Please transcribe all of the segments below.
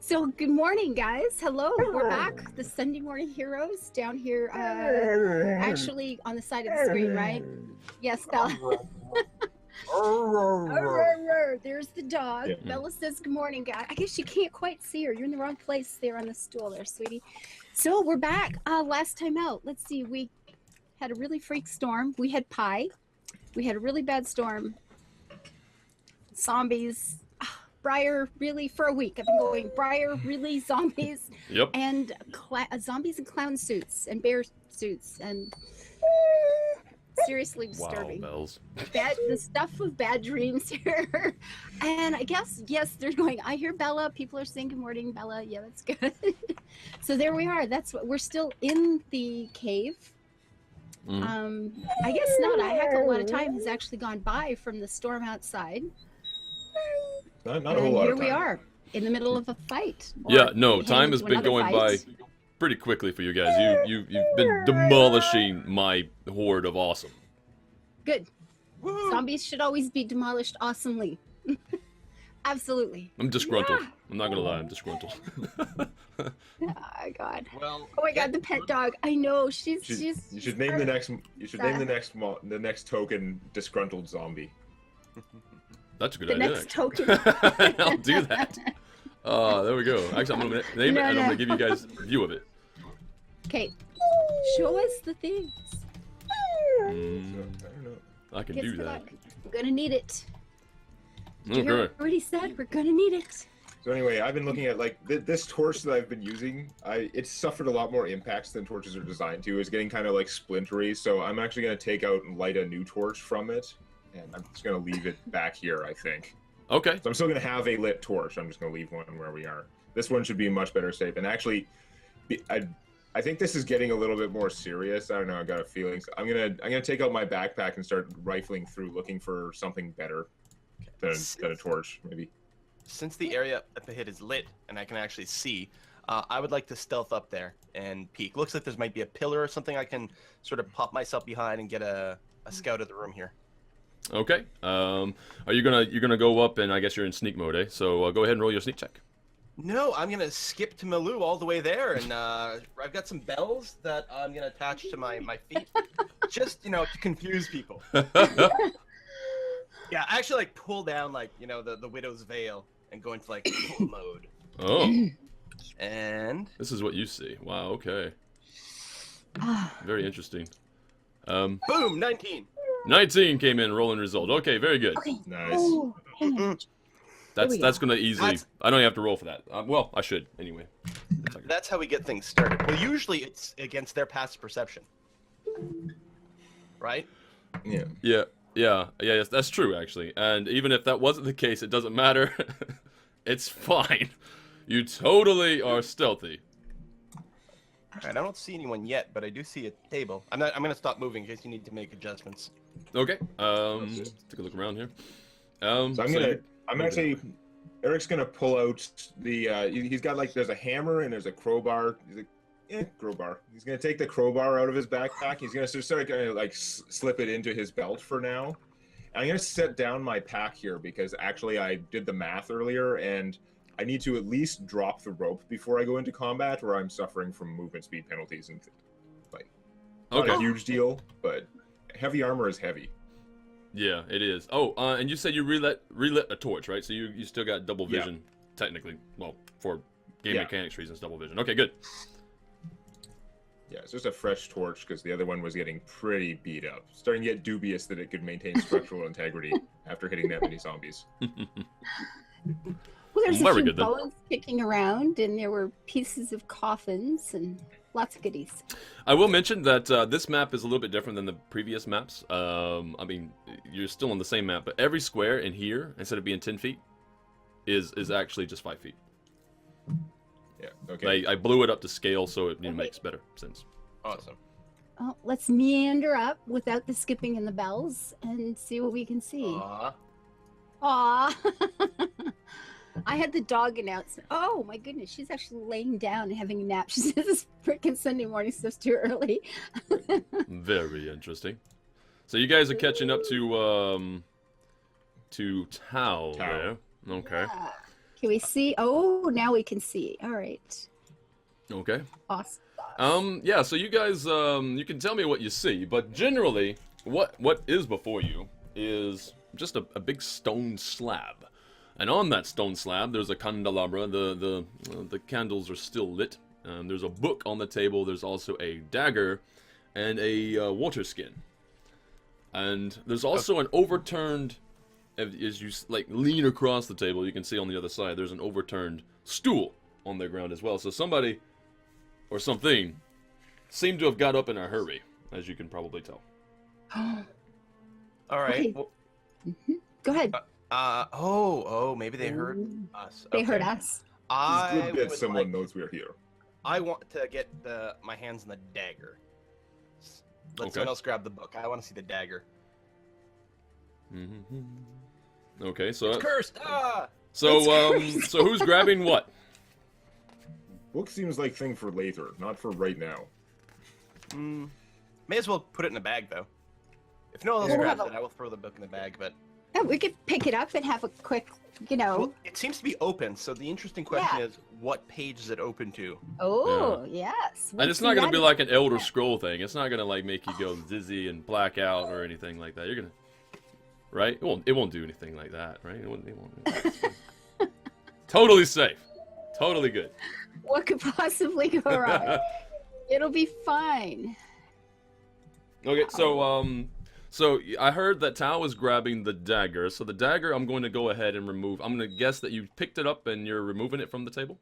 So good morning, guys. Hello, we're back. The Sunday Morning Heroes down here, actually on the side of the screen, right? Yes, Bella. There's the dog. Yeah. Bella says good morning, guys. I guess you can't quite see her. You're in the wrong place there on the stool there, sweetie. So we're back. Last time out, let's see. We had a really freak storm. We had pie. We had a really bad storm. Zombies. Briar, really, for a week. I've been going Briar, really, zombies. Yep. And zombies in clown suits and bear suits and seriously disturbing. Wow, bells. The stuff of bad dreams here. And I guess, yes, they're going, I hear Bella. People are saying good morning, Bella. Yeah, that's good. So there we are. That's what we're still in the cave. I guess not. A heck of a lot of time has actually gone by from the storm outside. Not a whole lot Here of time. we are in the middle of a fight. Yeah, no, time has been going by pretty quickly for you guys. You've been demolishing my horde of awesome. Good. Woo! Zombies should always be demolished awesomely. Absolutely. I'm disgruntled. Yeah. I'm not gonna lie, I'm disgruntled. Oh my god. Well, oh my god, the pet dog. I know she's. You should name the next. You should name the next token disgruntled zombie. That's a good idea. The next token. I'll do that. There we go. Actually, I'm gonna name it, and I'm gonna give you guys a view of it. Okay. Show us the things. I don't know. I can do that. Luck. I'm gonna need it. Okay. You heard he said we're gonna need it. So anyway, I've been looking at like this torch that I've been using. It's suffered a lot more impacts than torches are designed to. It's getting kind of like splintery. So I'm actually gonna take out and light a new torch from it. And I'm just going to leave it back here, I think. Okay. So I'm still going to have a lit torch. I'm just going to leave one where we are. This one should be in much better shape. And actually, I think this is getting a little bit more serious. I don't know. I got a feeling. So I'm gonna take out my backpack and start rifling through, looking for something better than a torch, maybe. Since the area up ahead is lit and I can actually see, I would like to stealth up there and peek. Looks like there might be a pillar or something I can sort of pop myself behind and get a scout of the room here. Okay. Are you're gonna go up, and I guess you're in sneak mode, eh? So go ahead and roll your sneak check. No, I'm gonna skip to Malou all the way there, and I've got some bells that I'm gonna attach to my feet, just to confuse people. Yeah, I actually like pull down the widow's veil and go into like full mode. Oh. And this is what you see. Wow. Okay. Very interesting. Boom, 19. 19 came in, rolling result. Okay, very good. Okay. Nice. Oh, that's gonna easily. I don't have to roll for that. Well, I should anyway. That's how we get things started. Well, usually it's against their passive perception, right? Yeah. Yeah. That's true actually. And even if that wasn't the case, it doesn't matter. It's fine. You totally are stealthy. All right, I don't see anyone yet, but I do see a table. I'm gonna stop moving in case you need to make adjustments. Okay. Take a look around here. Eric's gonna pull out the. He's got there's a hammer and there's a crowbar. He's like, crowbar. He's gonna take the crowbar out of his backpack. He's gonna start slip it into his belt for now. And I'm gonna set down my pack here because actually I did the math earlier and I need to at least drop the rope before I go into combat, or I'm suffering from movement speed penalties and not a huge deal, but heavy armor is heavy. Yeah, it is. Oh, and you said you relit a torch, right? So you still got double vision, technically. Well, for game mechanics reasons, double vision. Okay, good. Yeah, it's just a fresh torch because the other one was getting pretty beat up. Starting to get dubious that it could maintain structural integrity after hitting that many zombies. Well, there's a few bones kicking around, and there were pieces of coffins and lots of goodies. I will mention that this map is a little bit different than the previous maps. I mean, you're still on the same map, but every square in here, instead of being 10 feet, is actually just 5 feet. Yeah, okay. I blew it up to scale so it makes better sense. Awesome. Oh, let's meander up without the skipping and the bells and see what we can see. Aww. I had the dog announcement. Oh my goodness, she's actually laying down and having a nap. She says this freaking Sunday morning stuff's too early. Very interesting. So you guys are catching up to Tao there. Okay. Can we see? Oh, now we can see. All right. Okay. Awesome. Yeah, so you guys, you can tell me what you see, but generally, what is before you is just a big stone slab. And on that stone slab, there's a candelabra. The candles are still lit. There's a book on the table. There's also a dagger and a water skin. And there's also an overturned, as you like lean across the table, you can see on the other side, there's an overturned stool on the ground as well. So somebody or something seemed to have got up in a hurry, as you can probably tell. All right. Okay. Well, Go ahead. Maybe they heard us. They heard us. It's good that would someone like- knows we're here. I want to get my hands on the dagger. Let someone else grab the book. I want to see the dagger. Okay, so It's cursed. so It's so who's grabbing what? Book seems like thing for later, not for right now. May as well put it in a bag though. If no one else Yeah. grabs it, I will throw the book in the bag. But Yeah, we could pick it up and have a quick, well, it seems to be open. So the interesting question is, what page is it open to? Oh, yes. And it's not going to be like an Elder Scroll thing. It's not going to like make you go dizzy and black out or anything like that. You're going to, right? It won't do anything like that, right? It won't. Totally safe. Totally good. What could possibly go wrong? It'll be fine. Okay, so I heard that Tao was grabbing the dagger. So the dagger, I'm going to go ahead and remove. I'm going to guess that you picked it up and you're removing it from the table.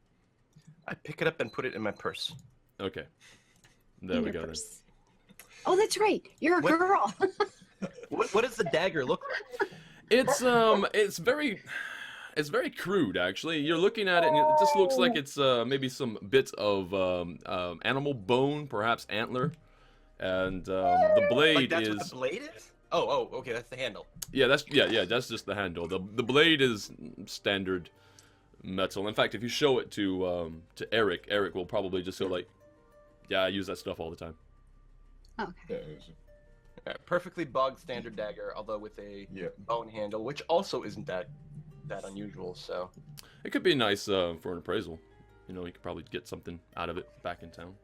I pick it up and put it in my purse. Okay, there we go. Then. Oh, that's right. You're a What- girl. What does the dagger look like? It's very crude actually. You're looking at it and it just looks like it's maybe some bits of animal bone, perhaps antler, and the blade Like that's is. what the blade is? Oh, okay, that's the handle. Yeah, that's just the handle. The blade is standard metal. In fact, if you show it to Eric, Eric will probably just go like, "Yeah, I use that stuff all the time." Okay. Yeah, Perfectly bog standard dagger, although with a bone handle, which also isn't that unusual. So It could be nice for an appraisal. You know, you could probably get something out of it back in town.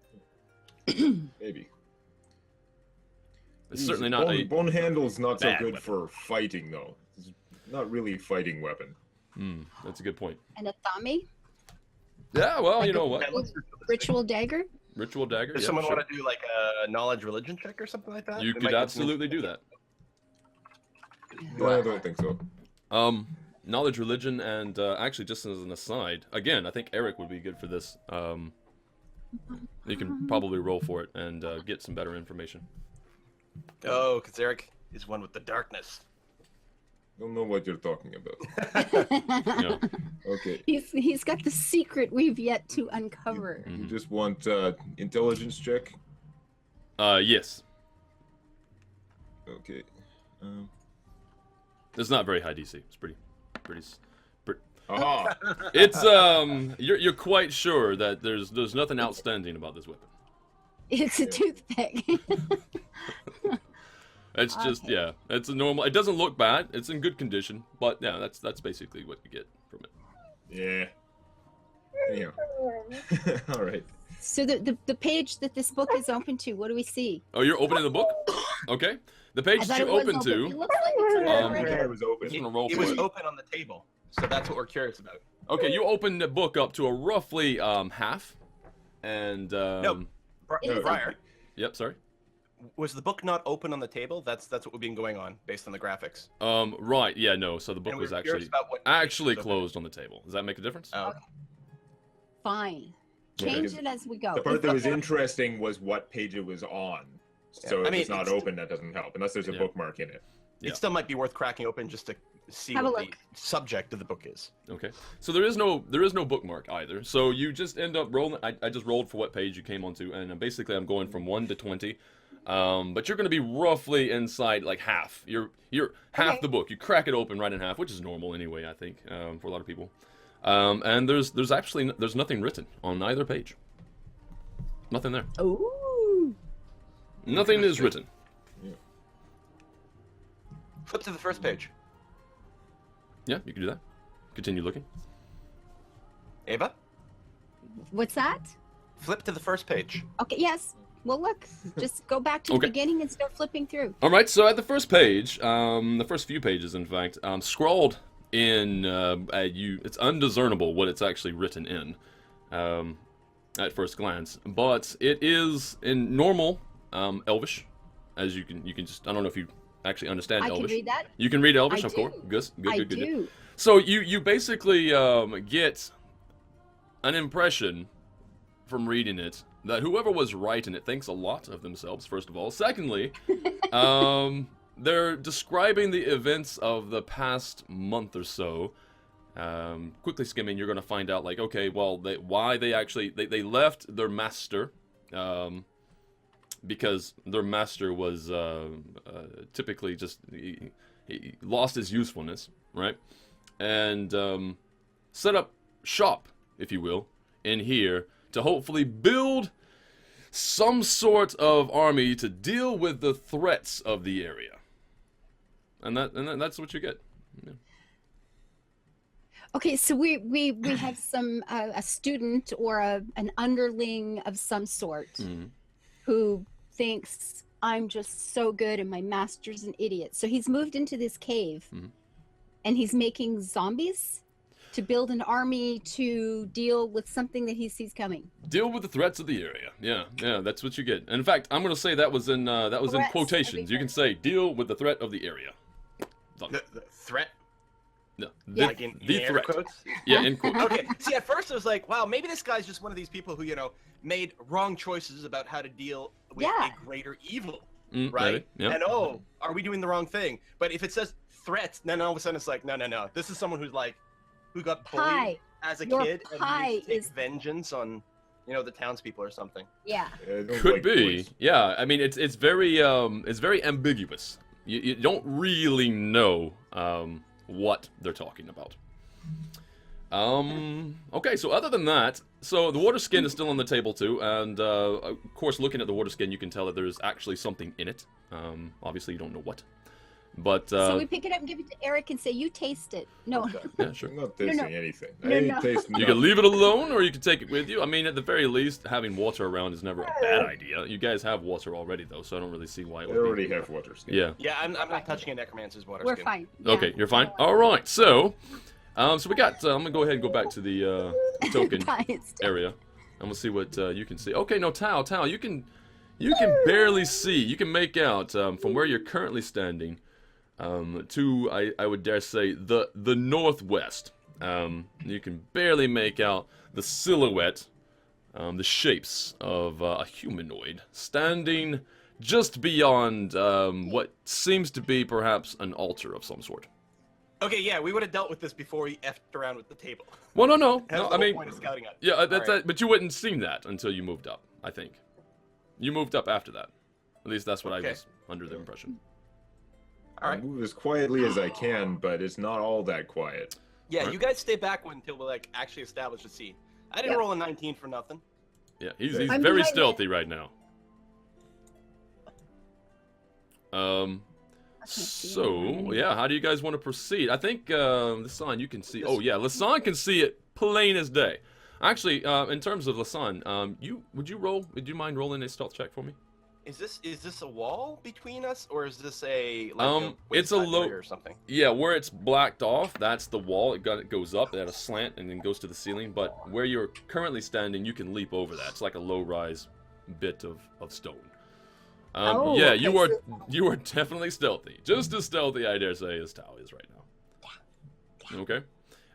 maybe. It's certainly not a. Bone handle's not so bad good weapon. for fighting though. It's not really a fighting weapon. That's a good point. And a thami? Yeah, well, Like you know a what? Ritual dagger? Ritual dagger. Does Yeah, someone sure. want to do like a knowledge religion check or something like that? You It could might get some absolutely do that. No, I don't think so. Knowledge, religion, and actually, just as an aside, again, I think Eric would be good for this. You can probably roll for it and get some better information. Oh, because Eric is one with the darkness. Don't know what you're talking about. Yeah. Okay, He's got the secret we've yet to uncover. you just want intelligence check. Yes. Okay. It's not very high DC. It's pretty. Aha! It's you're quite sure that there's nothing outstanding about this weapon. It's a toothpick. It's just it's a normal. It doesn't look bad. It's in good condition, but yeah, that's basically what you get from it. Yeah. Yeah. All right. So the page that this book is open to, what do we see? Oh, you're opening the book? Okay. The page I that thought you it was open open. It to. looks like it's open I already. thought it was open. I'm just gonna roll It for was it. open on the table, so that's what we're curious about. Okay, you open the book up to a roughly half, and No, It is Briar, Yep, sorry. was the book not open on the table? That's what we've been going on based on the graphics. Right, yeah, no. So the book And was we're curious actually about what page actually was open. closed on the table. Does that make a difference? Oh, Fine. Yeah, Change because it as we go. The part that was interesting was what page it was on. So Yeah, I if mean, it's not it's- open, that doesn't help, unless there's a Yeah. bookmark in it. Yeah. It still might be worth cracking open just to see Have a what the look. subject of the book is. Okay. So there is no bookmark either. So you just end up rolling. I just rolled for what page you came onto, and basically I'm going from 1 to 20. But you're going to be roughly inside like half. You're half Okay. the book. You crack it open right in half, which is normal anyway, I think, for a lot of people. And there's nothing written on either page. Nothing there. Ooh. Nothing is written. Flip to the first page. Yeah, you can do that. Continue looking. Ava, What's that? flip to the first page. Okay, yes. Well, look, just go back to the beginning and start flipping through. All right, so at the first page, the first few pages, in fact, scrawled in, it's undiscernible what it's actually written in at first glance, but it is in normal Elvish, as you can just, I don't know if you actually understand Elvish. I can read that. You can read Elvish, I of do. course. Good. I do. So you basically get an impression from reading it that whoever was writing it thinks a lot of themselves, first of all. Secondly, they're describing the events of the past month or so. Quickly skimming, you're going to find out, like, okay, well, why they left their master, because their master was typically just, he lost his usefulness, right? And set up shop, if you will, in here to hopefully build some sort of army to deal with the threats of the area. And that's what you get. Yeah. Okay, so we have some a student or an underling of some sort who thinks I'm just so good and my master's an idiot. So he's moved into this cave and he's making zombies to build an army to deal with something that he sees coming. Deal with the threats of the area. Yeah, that's what you get. And in fact, I'm going to say that was in quotations. You can say deal with the threat of the area. The threat? No, like in air quotes? Yeah, in quotes. Okay. See, at first I was like, wow, maybe this guy's just one of these people who, made wrong choices about how to deal with a greater evil, right? Maybe, yeah. And are we doing the wrong thing? But if it says threats, then all of a sudden it's like, no. This is someone who got bullied as a kid and needs to take vengeance on, the townspeople or something. Yeah. Could be. Yeah. I mean, it's very ambiguous. You don't really know what they're talking about. Okay, so other than that, so the water skin is still on the table too, and of course, looking at the water skin, you can tell that there's actually something in it. Obviously, you don't know what. But so we pick it up and give it to Eric and say, "You taste it." No. Okay. Yeah, sure. I'm not tasting anything. No. I ain't tasting You can leave it alone, or you can take it with you. I mean, at the very least, having water around is never a bad idea. You guys have water already, though, so I don't really see why it would I already have water skin. Yeah. Yeah, I'm not touching a necromancer's water We're skin. fine. Okay, you're fine. All right, so we got. I'm gonna go ahead and go back to the token area, and we'll see what you can see. Okay, no, Tao, you can barely see. You can make out from where you're currently standing. To I would dare say the northwest. You can barely make out the silhouette, the shapes of a humanoid standing just beyond what seems to be perhaps an altar of some sort. Okay, yeah, we would have dealt with this before he effed around with the table. Well, no. That was the whole point of scouting up. Yeah, that's All that. But you wouldn't seen that until you moved up. I think you moved up after that. At least that's what I was under the impression. All right. I move as quietly as I can, but it's not all that quiet. Yeah, Right. you guys stay back until we actually establish a scene. I didn't roll a 19 for nothing. Yeah, he's I'm very behind stealthy right now. So, yeah, how do you guys want to proceed? I think, Lasan, you can see... Oh, yeah, Lasan can see it plain as day. Actually, in terms of Lasan, would you mind rolling a stealth check for me? Is this a wall between us, or is this a it's a low or something? Yeah, where it's blacked off, that's the wall. It goes up at a slant and then goes to the ceiling. But where you're currently standing, you can leap over that. It's like a low-rise bit of stone. Yeah, you are definitely stealthy. Just as stealthy, I dare say, as Tao is right now. Okay.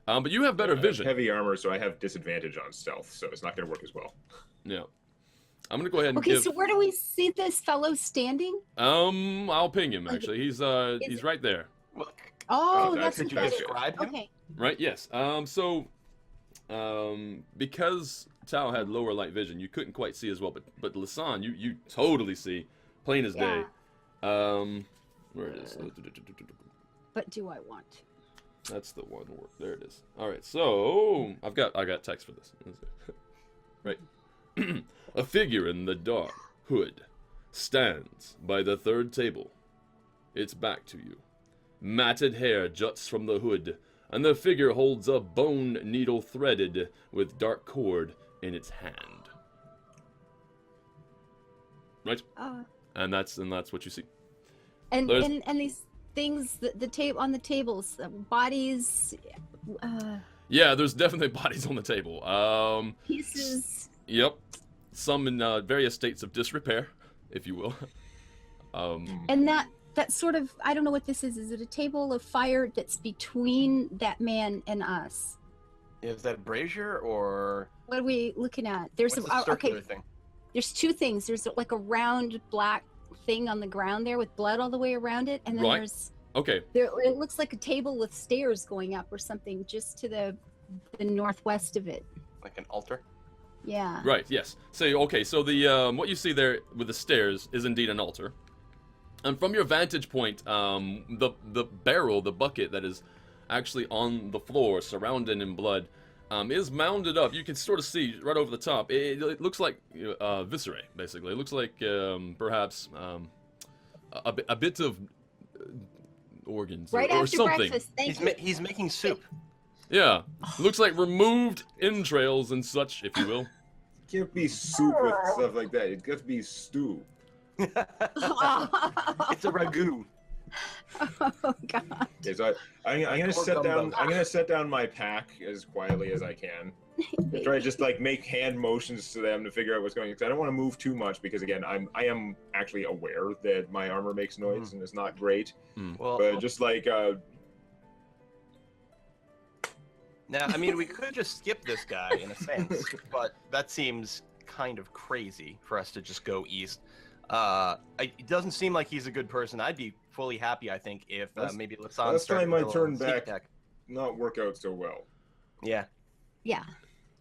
But you have better vision. I have heavy armor, so I have disadvantage on stealth, so it's not going to work as well. Yeah. I'm gonna go ahead and Okay, give... so where do we see this fellow standing? I'll ping him actually. He's right there. Oh, that's Could you describe him? Okay. Right? Yes. Because Tao had lower light vision, you couldn't quite see as well. But Lasan, you totally see, plain as day. Where it is? But do I want to? That's the one word. There it is. All right. So I got text for this. Right. A figure in the dark hood stands by the third table. Its back to you. Matted hair juts from the hood, and the figure holds a bone needle threaded with dark cord in its hand. Right? And that's what you see. And these things, the tape on the tables, bodies. Yeah, there's definitely bodies on the table. Pieces. Yep. Some in various states of disrepair, if you will. And that sort of, I don't know what this is. Is it a table of fire that's between that man and us? Is that a brazier or? What are we looking at? There's What's the circular thing? There's two things. There's like a round black thing on the ground there with blood all the way around it, and then there's it looks like a table with stairs going up or something just to the northwest of it. Like an altar? Yeah. Right, yes. So the what you see there with the stairs is indeed an altar. And from your vantage point, the barrel, the bucket that is actually on the floor, surrounded in blood, is mounded up. You can sort of see right over the top. It looks like viscerae, basically. It looks like perhaps a bit of organs right or after something. Breakfast. He's making soup. Yeah, looks like removed entrails and such, if you will. It can't be soup with stuff like that. It got to be stew. It's a ragu. Oh God. Okay, so I'm gonna set down. I'm gonna set down my pack as quietly as I can. I try to just like make hand motions to them to figure out what's going on. Because I don't want to move too much because again, I am actually aware that my armor makes noise and it's not great. Well, but just like now, I mean, we could just skip this guy in a sense, but that seems kind of crazy for us to just go east. It doesn't seem like he's a good person. I'd be fully happy, I think, if maybe Lasan last started time I to turned sneak back attack. not work out so well. Yeah. Yeah.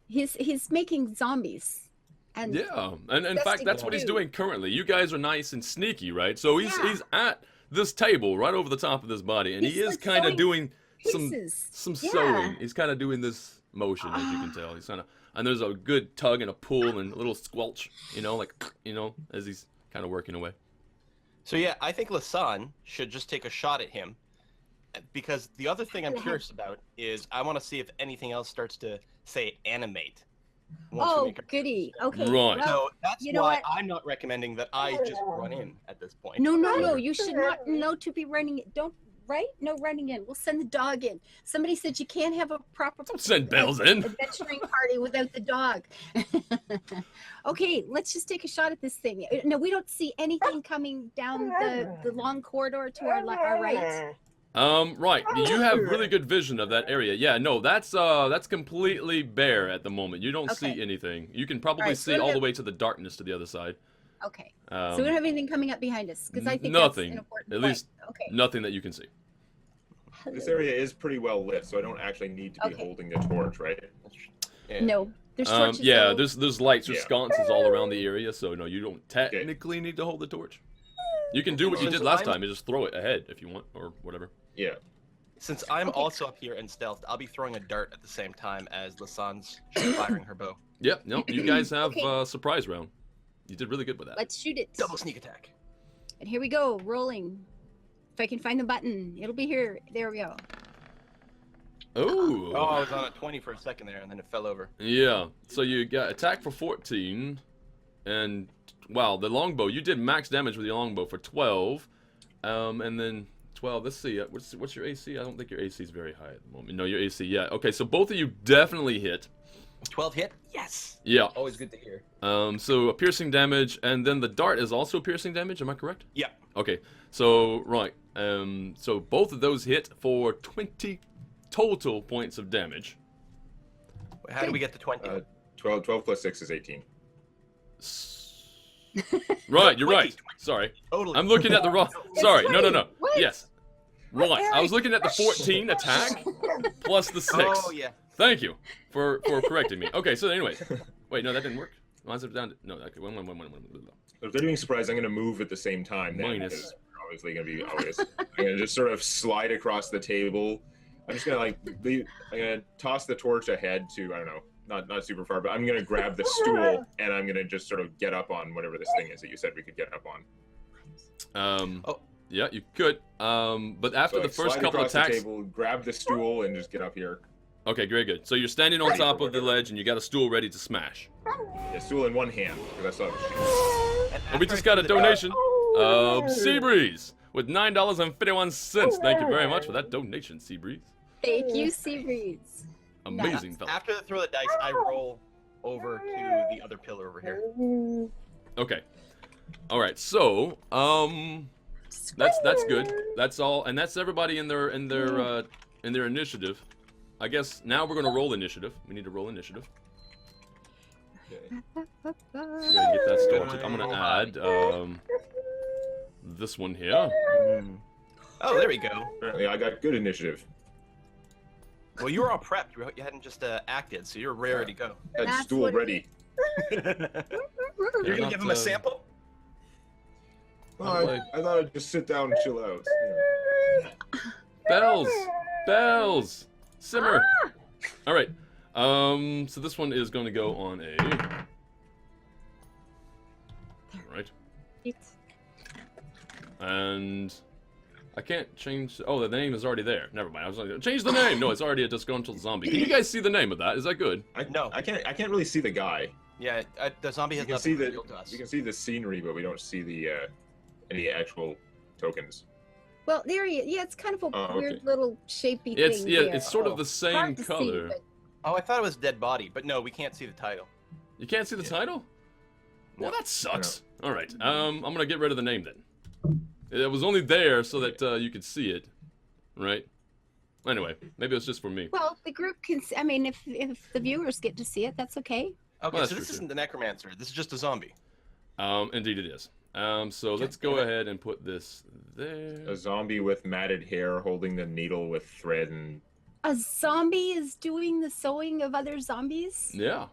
He's making zombies. And yeah, and in fact, that's what he's doing currently. You guys are nice and sneaky, right? So he's at this table right over the top of this body, and he is kind of doing some sewing. He's kind of doing this motion, as you can tell. He's kind of, and there's a good tug and a pull and a little squelch, as he's kind of working away. So yeah, I think Lasan should just take a shot at him, because the other thing I'm curious about is I want to see if anything else starts to say animate. Oh, goody. Okay. Right. So that's why I'm not recommending that I just run in at this point. No. You should not know to be running it. Don't. Right? No running in. We'll send the dog in. Somebody said you can't have a proper Don't send Bells in. adventuring party without the dog. Okay, let's just take a shot at this thing. No, we don't see anything coming down the long corridor to our right. Right. You have really good vision of that area. Yeah, no, that's completely bare at the moment. You don't see anything. You can probably see all the way to the darkness to the other side. Okay. So we don't have anything coming up behind us because I think nothing. That's an important At point. least nothing that you can see. This area is pretty well lit, so I don't actually need to be holding the torch, right? Yeah. No, there's torches. Yeah, there's lights or sconces all around the area, so no, you don't technically need to hold the torch. You can do what you did last time and just throw it ahead if you want, or whatever. Yeah. Since I'm also up here in stealth, I'll be throwing a dart at the same time as Lasan's firing her bow. Yep, no, you guys have surprise round. You did really good with that. Let's shoot it. Double sneak attack. And here we go, rolling. If I can find the button, it'll be here. There we go. Oh. Oh, I was on a 20 for a second there, and then it fell over. Yeah. So you got attack for 14, and wow, the longbow. You did max damage with your longbow for 12, and then 12. Let's see. What's your AC? I don't think your AC is very high at the moment. No, your AC. Yeah. Okay. So both of you definitely hit. 12 hit? Yes. Yeah. Always good to hear. So a piercing damage, and then the dart is also piercing damage. Am I correct? Yeah. Okay. So right. So both of those hit for 20 total points of damage. How do we get to 20? 12 plus 6 is 18. Right, you're right. Sorry. Totally. I'm looking at the wrong... Sorry, no. What? Yes. Right, I was looking at the 14 attack plus the 6. Oh, yeah. Thank you for correcting me. Okay, so anyways. Wait, no, that didn't work. Mine's down to... No, okay, one. If they're doing surprise, I'm going to move at the same time. Then, Minus. because they're obviously going to be obvious. I'm going to just sort of slide across the table. I'm just going to I'm going to toss the torch ahead to, I don't know, not super far, but I'm going to grab the stool and I'm going to just sort of get up on whatever this thing is that you said we could get up on. Yeah, you could. But after the first slide couple across attacks. the table, grab the stool, and just get up here. Okay, very good. So you're standing on top of the ledge, and you got a stool ready to smash. Yeah, stool in one hand, because I saw the And we just got a donation of Seabreeze with $9.51. Thank you very much for that donation, Seabreeze. Thank you, Seabreeze. Amazing fella. After the throw of the dice, I roll over to the other pillar over here. Okay. All right. So, that's good. That's all, and that's everybody in their initiative. I guess now we're gonna roll initiative. We need to roll initiative. Okay. Go ahead and get that started. I'm gonna add this one here. Oh, there we go. Apparently, I got good initiative. Well, you were all prepped. You hadn't just acted, so you're ready to go. Had That's stool what it ready. You're gonna not, give him a sample? Oh, I thought I'd just sit down and chill out. Bells, bells, simmer. All right. So this one is going to go on a. Right. And I can't change. Oh, the name is already there. Never mind. I was like, change the name. No, it's already a disgruntled zombie. Can you guys see the name of that? Is that good? No. I can't really see the guy. Yeah, the zombie has You can nothing see revealed to us. you can see the scenery, but we don't see the any actual tokens. Well, there he is. Yeah, it's kind of a Oh, weird okay. little shapey It's thing. yeah. there. It's sort of the same Hard to see, color. but- Oh, I thought it was dead body, but no, we can't see the title. You can't see the Yeah. title? Well, No. that sucks. All right. I'm gonna get rid of the name then. It was only there so that you could see it, right? Anyway, maybe it's just for me. Well, the group can. I mean, if the viewers get to see it, that's okay. Okay, Well, so that's this true, isn't the necromancer. This is just a zombie. Indeed it is. So let's go ahead and put this there. A zombie with matted hair holding the needle with thread and. A zombie is doing the sewing of other zombies. Yeah.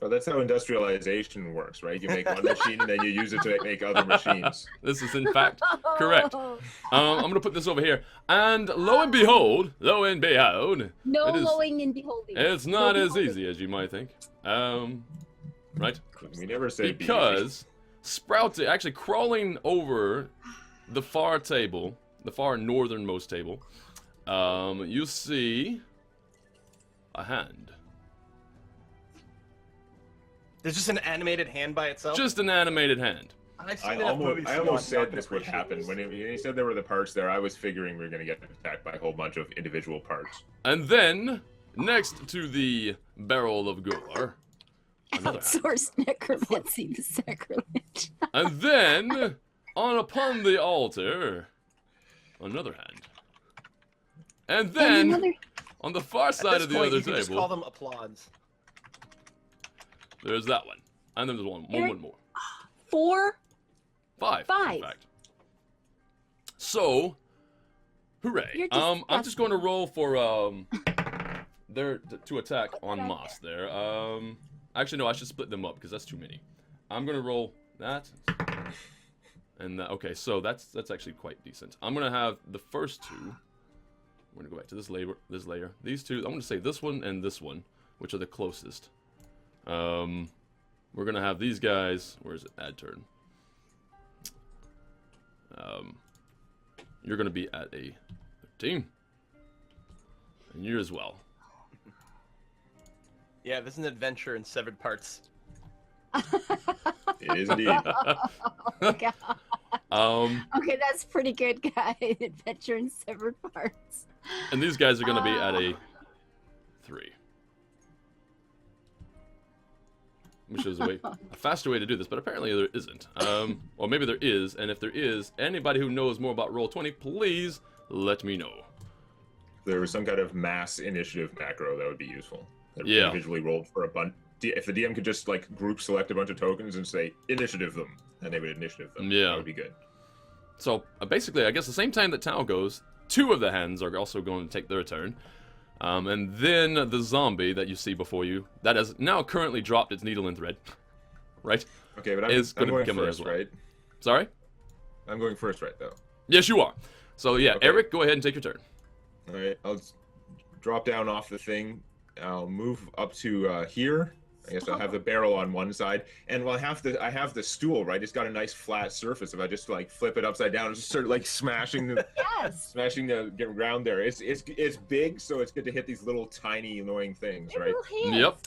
Well, that's how industrialization works, right? You make one machine and then you use it to make other machines. This is in fact correct. I'm gonna put this over here, and lo and behold, No it is- lowing and beholding. it's not No as beholding. easy as you might think. Right? We never say Because Sprouty actually crawling over the far table, the far northernmost table, you see a hand. There's just an animated hand by itself. Just an animated hand. I've seen I enough movies to know I'm almost not said gonna this would appreciate happen this. when he said there were the parts there. I was figuring we were gonna get attacked by a whole bunch of individual parts. And then, next to the barrel of gore, another hand. Outsourced necromancy, the sacrilege. And then, upon the altar, another hand. And then, And another. on the far At side this of the point, other you can just call table, them applauds. there's that one. And then there's one more. 4. Five. Five. In fact. So, hooray. You're I'm just going to roll for to attack Put that on out Moss there. Actually no, I should split them up because that's too many. I'm going to roll that. And okay, so that's actually quite decent. I'm going to have the first two. We're going to go back to this layer. These two, I'm going to say this one and this one, which are the closest. We're going to have these guys, where is it? Add turn. You're going to be at a 13. And you as well. Yeah, this is an adventure in severed parts. It is indeed. Oh, God. Um, Okay, that's pretty good, guy. Adventure in severed parts. and these guys are going to be at a 3. Which is a faster way to do this, but apparently there isn't. Or maybe there is, and if there is, anybody who knows more about Roll20, please let me know. There was some kind of mass initiative macro that would be useful. That Yeah. individually rolled for a bunch. If the DM could just like group select a bunch of tokens and say initiative them, and they would initiative them. Yeah. That would be good. So, basically, I guess the same time that Tao goes, 2 of the hands are also going to take their turn. And then the zombie that you see before you, that has now currently dropped its needle and thread, right? Okay, but Is I'm gonna going become it first, as well. right? Sorry? I'm going first, right, though. Yes, you are. So, yeah, Okay. Eric, go ahead and take your turn. All right, I'll drop down off the thing. I'll move up to here, I guess I'll have the barrel on one side, and I have the stool, right? It's got a nice flat surface. If I just like flip it upside down and just start like smashing the smashing the ground there. It's big, so it's good to hit these little tiny annoying things, right? Yep.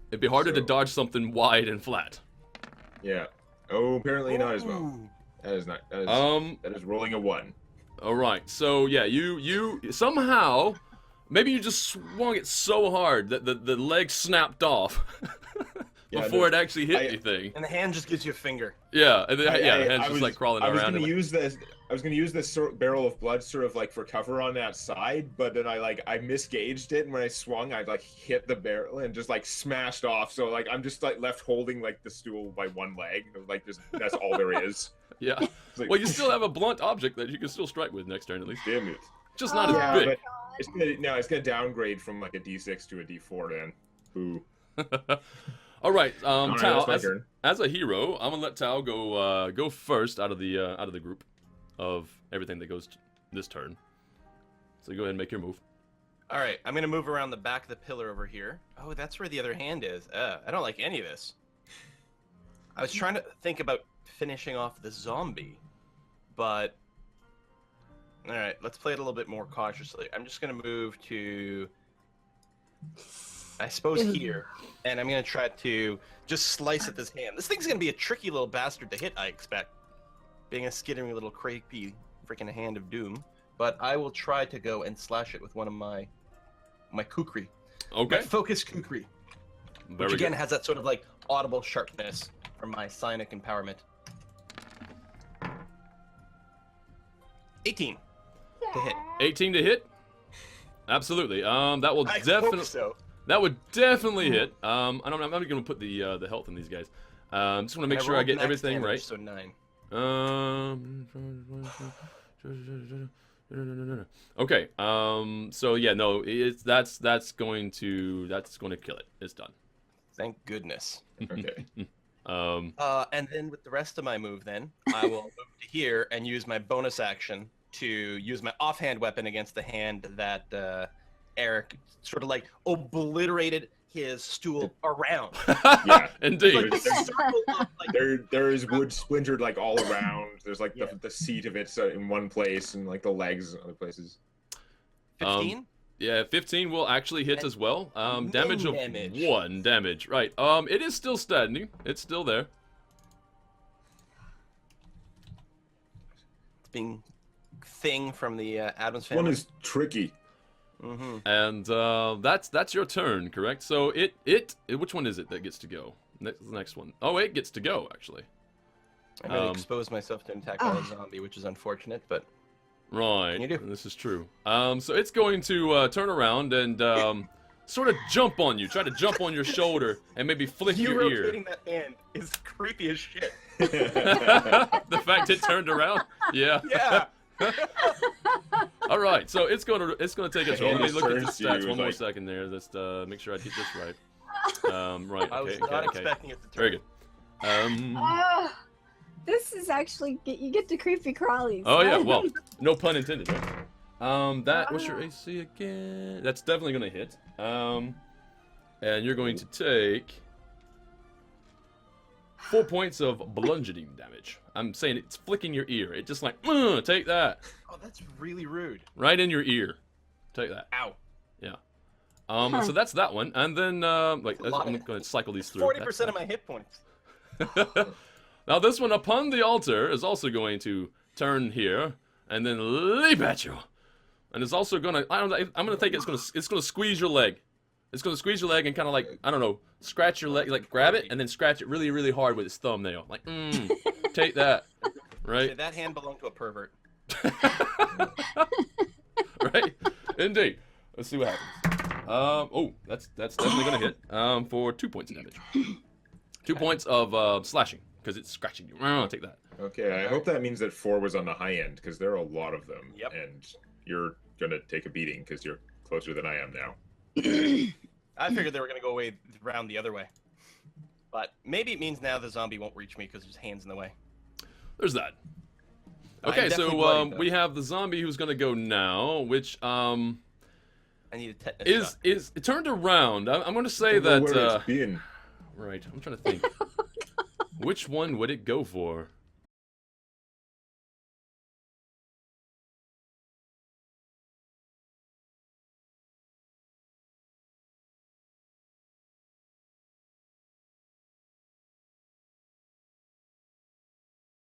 It'd be harder to dodge something wide and flat. Yeah. Oh, apparently not as well. That is not. That is rolling a 1. All right. So yeah, you somehow. Maybe you just swung it so hard that the leg snapped off before it actually hit anything. And the hand just gives you a finger. Yeah, and the hand's just like crawling around. I was gonna use this barrel of blood sort of like for cover on that side, but then I misgauged it, and when I swung, I like hit the barrel and just like smashed off. So like I'm just like left holding like the stool by one leg. Like that's all there is. Yeah. Like, well, you still have a blunt object that you can still strike with next turn at least. Damn it. Just not as big. But it's gonna downgrade from like a D6 to a D4 then. Ooh. All right, Tao. Right, as a hero, I'm gonna let Tao go first out of the group of everything that goes this turn. So go ahead and make your move. All right, I'm gonna move around the back of the pillar over here. Oh, that's where the other hand is. I don't like any of this. I was trying to think about finishing off the zombie, but. All right, let's play it a little bit more cautiously. I'm just going to move to, I suppose, here. And I'm going to try to just slice at this hand. This thing's going to be a tricky little bastard to hit, I expect. Being a skittering little creepy freaking hand of doom. But I will try to go and slash it with one of my kukri. Okay. My focus kukri. Which again has that sort of like audible sharpness from my psionic empowerment. 18. To hit. 18 to hit? Absolutely. That will definitely. So. That would definitely hit. I'm not going to put the health in these guys. Just want to make sure I get everything right. So 9. Okay. So yeah, no, that's going to kill it. It's done. Thank goodness. Okay. And then with the rest of my move, then I will move to here and use my bonus action to use my offhand weapon against the hand that Eric sort of like obliterated his stool around. Yeah, indeed. There is wood splintered like all around. There's like the seat of it in one place and like the legs in other places. 15? Yeah, 15 will actually hit as well. Damage of 1 damage. Right. It is still standing. It's still there. It's being thing from the Adams family. One is tricky. Mm-hmm. And that's your turn, correct? So it which one is it that gets to go? The next one. Oh, it gets to go actually. I'm going to expose myself to an attack by a zombie, which is unfortunate, but right. You do. This is true. So it's going to turn around and sort of jump on you, try to jump on your shoulder and maybe flick your ear. You rotating that hand is creepy as shit. The fact it turned around? Yeah. Yeah. All right, so it's gonna take its roll. Let me look at the stats one more like... second there. Let's make sure I get this right. Right. I was not expecting it to turn. Very good. This is actually you get to creepy crawlies. Oh yeah, well, no pun intended. Right? What's your AC again? That's definitely gonna hit. And you're going to take 4 points of bludgeoning damage. I'm saying it's flicking your ear. It just like, take that. Oh, that's really rude. Right in your ear. Take that. Ow. Yeah. So that's that one. And then, I'm going to cycle these through. 40% of my hit points. Now this one upon the altar is also going to turn here and then leap at you. And it's also going to, I'm going to think it's going to squeeze your leg. It's going to squeeze your leg and kind of like, I don't know, scratch your leg, like grab it and then scratch it really, really hard with its thumbnail. Like, take that. Right? Did that hand belong to a pervert? Right? Indeed. Let's see what happens. Oh, that's definitely going to hit for 2 points of damage. 2 points of slashing because it's scratching you. Take that. Okay, I hope that means that 4 was on the high end because there are a lot of them. Yep. And you're going to take a beating because you're closer than I am now. I figured they were going to go away around the other way. But maybe it means now the zombie won't reach me because his hand's in the way. There's that. Okay, so we have the zombie who's going to go now, which, I need a tetanus shot. Is it turned around? I'm going to say Don't know that. where it's been. Right. I'm trying to think. Which one would it go for?